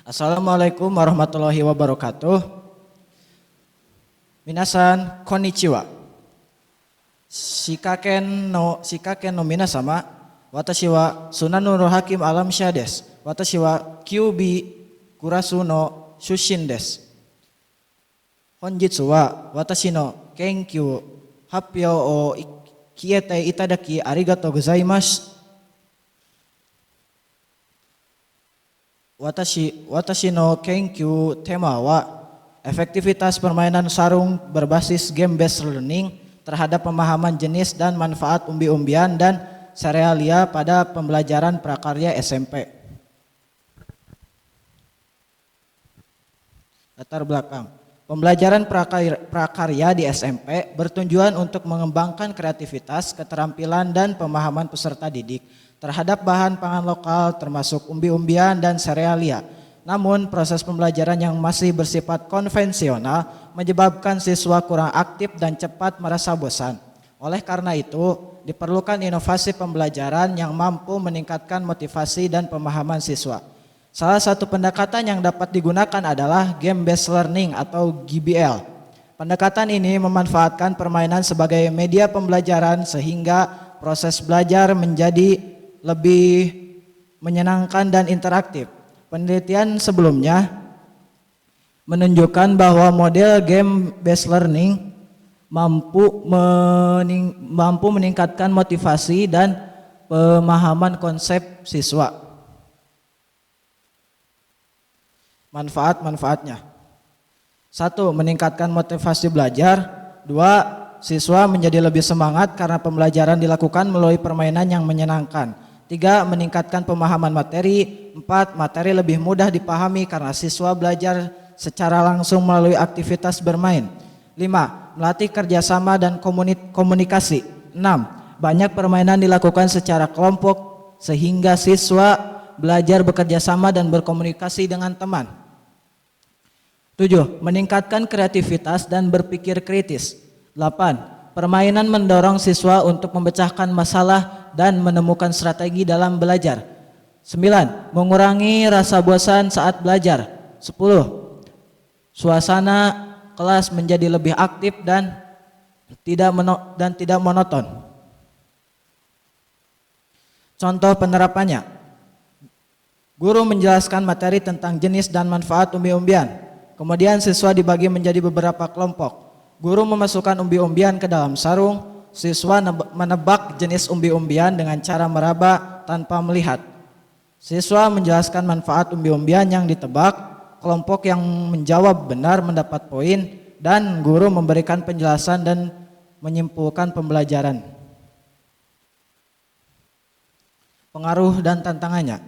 Assalamualaikum warahmatullahi wabarakatuh. Minasan konnichiwa. Shikaken no minasama, watashi wa Sunanuro Hakim Alamsyah desu. Watashi wa Kyubi Kurasu no Shushin desu. Honjitsu wa watashi no kenkyu happyo o kiete itadaki arigatou gozaimasu. Watashi no kenkyu tema wa efektivitas permainan sarung berbasis game-based learning terhadap pemahaman jenis dan manfaat umbi-umbian dan serealia pada pembelajaran prakarya SMP. Latar belakang. Pembelajaran prakarya di SMP bertujuan untuk mengembangkan kreativitas, keterampilan, dan pemahaman peserta didik terhadap bahan pangan lokal termasuk umbi-umbian dan serealia. Namun proses pembelajaran yang masih bersifat konvensional menyebabkan siswa kurang aktif dan cepat merasa bosan. Oleh karena itu, diperlukan inovasi pembelajaran yang mampu meningkatkan motivasi dan pemahaman siswa. Salah satu pendekatan yang dapat digunakan adalah game-based learning atau GBL. Pendekatan ini memanfaatkan permainan sebagai media pembelajaran sehingga proses belajar menjadi lebih menyenangkan dan interaktif. Penelitian sebelumnya menunjukkan bahwa model game-based learning mampu meningkatkan motivasi dan pemahaman konsep siswa. Manfaat-manfaatnya. 1. Meningkatkan motivasi belajar. 2. Siswa menjadi lebih semangat karena pembelajaran dilakukan melalui permainan yang menyenangkan. 3. Meningkatkan pemahaman materi. 4. Materi lebih mudah dipahami karena siswa belajar secara langsung melalui aktivitas bermain. 5. Melatih kerjasama dan komunikasi. 6. Banyak permainan dilakukan secara kelompok sehingga siswa belajar bekerja sama dan berkomunikasi dengan teman. 7. Meningkatkan kreativitas dan berpikir kritis. 8. Permainan mendorong siswa untuk memecahkan masalah dan menemukan strategi dalam belajar. 9. Mengurangi rasa bosan saat belajar. 10. Suasana kelas menjadi lebih aktif dan tidak monoton. Contoh penerapannya. Guru menjelaskan materi tentang jenis dan manfaat umbi-umbian. Kemudian siswa dibagi menjadi beberapa kelompok. Guru memasukkan umbi-umbian ke dalam sarung. Siswa menebak jenis umbi-umbian dengan cara meraba tanpa melihat. Siswa menjelaskan manfaat umbi-umbian yang ditebak. Kelompok yang menjawab benar mendapat poin dan guru memberikan penjelasan dan menyimpulkan pembelajaran. Pengaruh dan tantangannya.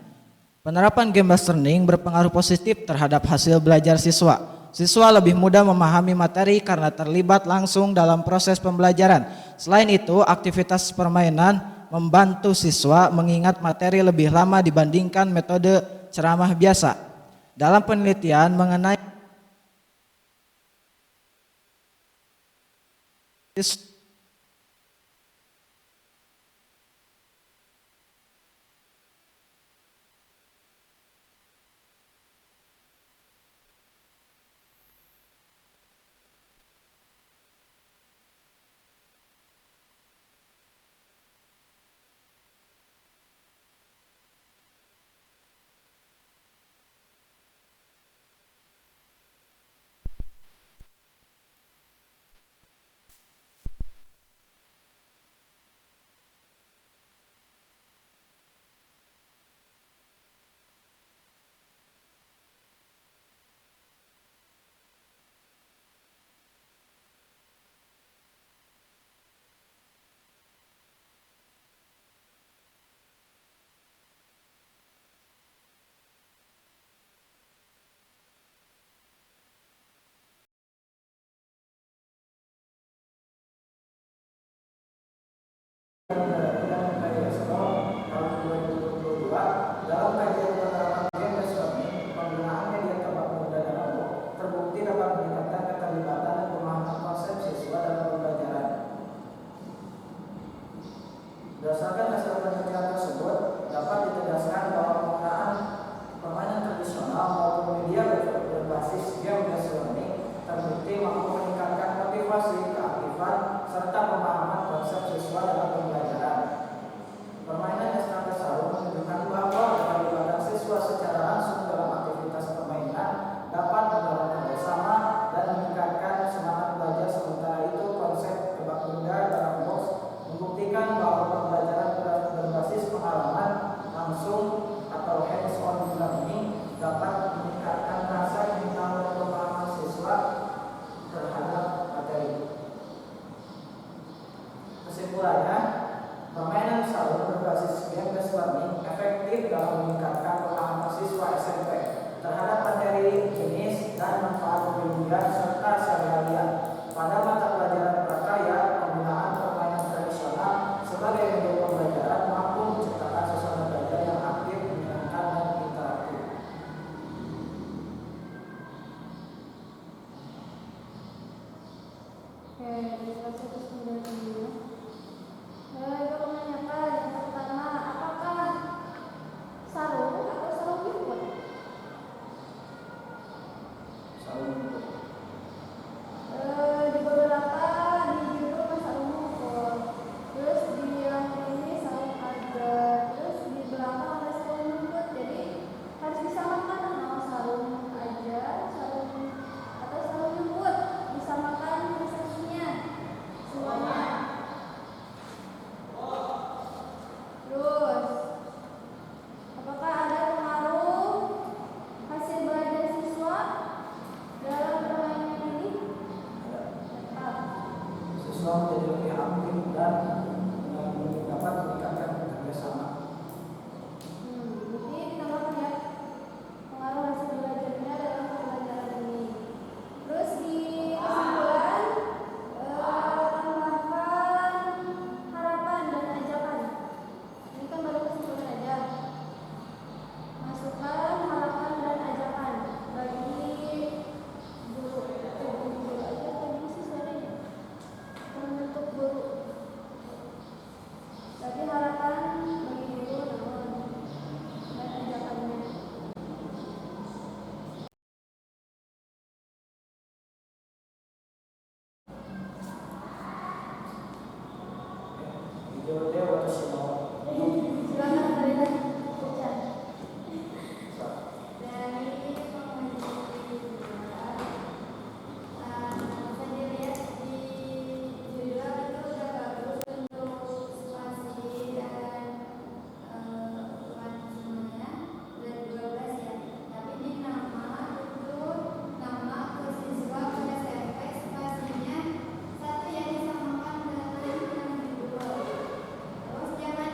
Penerapan game-based learning berpengaruh positif terhadap hasil belajar siswa. Siswa lebih mudah memahami materi karena terlibat langsung dalam proses pembelajaran. Selain itu, aktivitas permainan membantu siswa mengingat materi lebih lama dibandingkan metode ceramah biasa. Dalam penelitian mengenai Dalam kajian penerapan game based learning, penggunaan media tebak mudah dan umum terbukti dapat meningkatkan keterlibatan dan pemahaman konsep siswa dalam pembelajaran. Berdasarkan hasil penelitian tersebut, dapat ditegaskan bahwa penggunaan permainan tradisional maupun media berbasis game based learning terbukti mampu meningkatkan motivasi, keaktifan, serta pemahaman konsep siswa dalam pembelajaran. Permainan Estafet Sarung menunjukkan bahwa keterlibatan siswa secara langsung dalam aktivitas permainan dapat mendorong kerjasama dan meningkatkan semangat belajar. Sementara itu, konsep tebak benda dalam box membuktikan bahwa pembelajaran berbasis pengalaman langsung atau hands-on learning dapat meningkatkan rasa ingin tahu dan pemahaman siswa terhadap materi. Kesimpulannya, permainan sarung berbasis game based learning efektif dalam meningkatkan pemahaman siswa SMP terhadap materi, jenis, dan manfaat kemudian serta serealia. Pada mata pelajaran prakarya, penggunaan permainan tradisional sebagai media pembelajaran mampu menciptakan suasana belajar yang aktif, menyenangkan, dan interaktif. Oke, kita terus mendengar dulu. Ibu menanyakan yang pertama, apakah sarung atau sarung lipat? Sarung Di beberapa di judul mah sarung mukul, terus di yang ini sarung aja, terus di belakang ada sarung lutut. Jadi harus disamakan mau sarung aja, sarung atau sarung lutut, disamakan persepsinya semuanya. Terus, apakah ada pengaruh hasil belajar siswa dalam permainan ini? Tetap. siswa menjadi lebih aktif dan dapat meningkatkan kerjasama. Jadi ditambahkan ya pengaruh hasil belajarnya dalam pembelajaran ini. Terus di kesimpulan tambahkan harapan dan ajakan. Ini kan baru kesimpulan aja. Masukkan harapan dan ajakan bagi guru aja tadi sih sebenarnya membentuk guru. Tapi harapan bagi guru namun dan ajakannya. Hijau dia atau semua Silakan kalian baca. Dari saya lihat di judul itu udah bagus untuk situasi dan semuanya dan 12 ya. Tapi ini nama ke siswa ke SMP spasinya satu yang disamakan dengan yang kedua. Terus jangan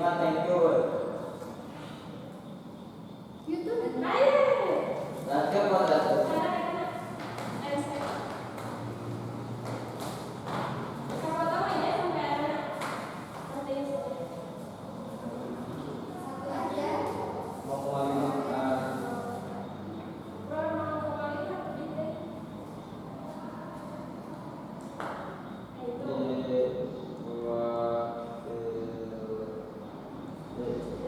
mah thank you. YouTube. Nanti apa tadi? Satu aja. Mau kembali makan. Dua, tiga.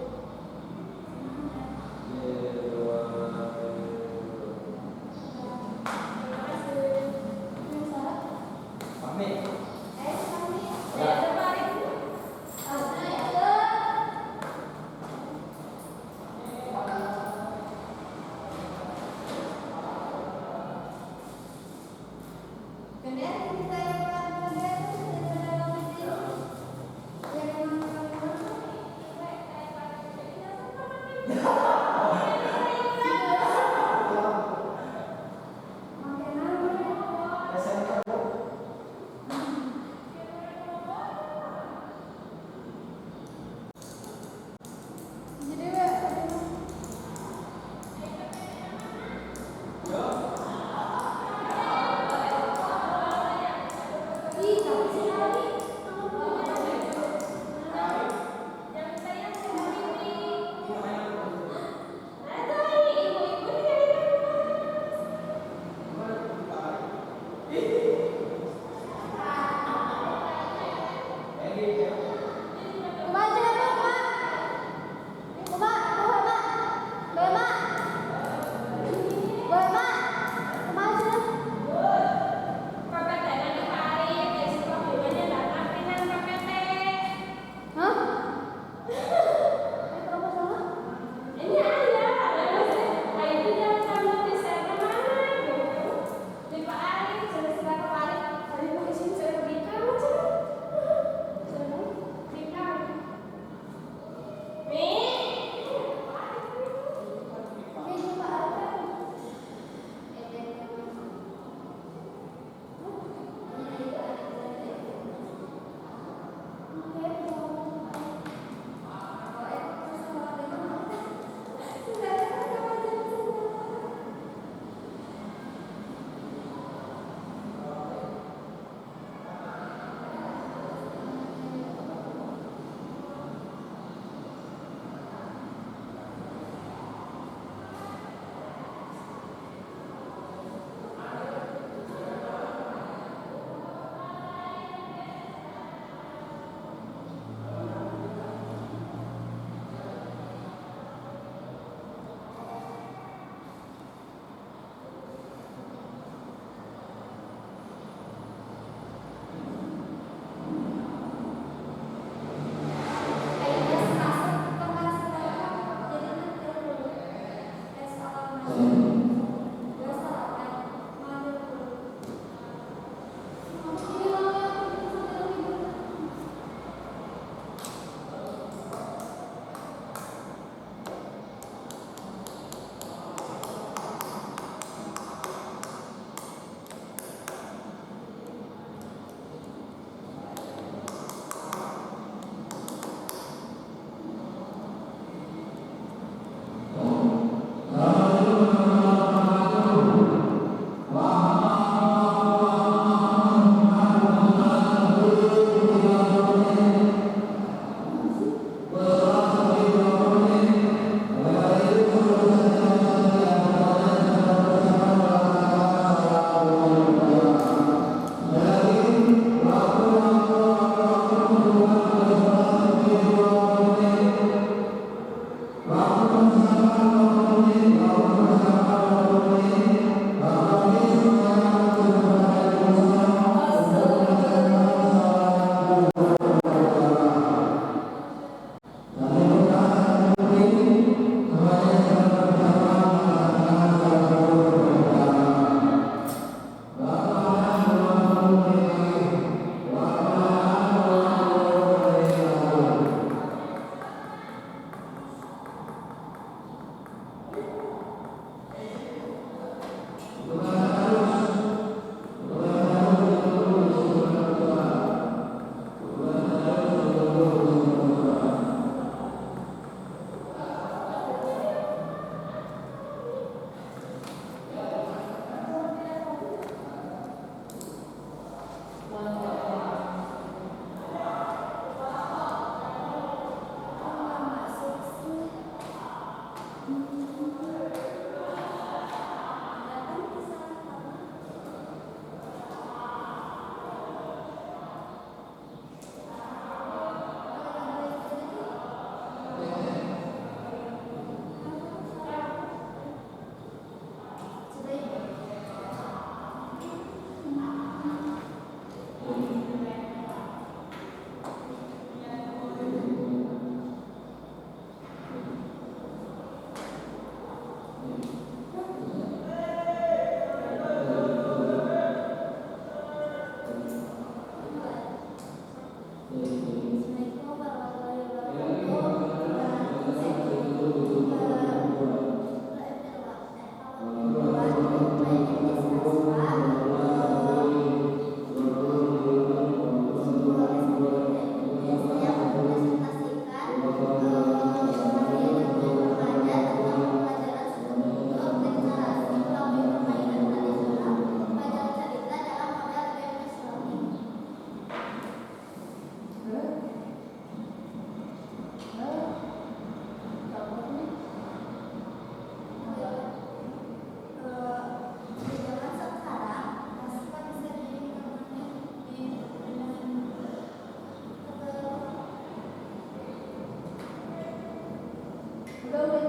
udah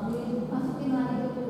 dimasukin lagi ke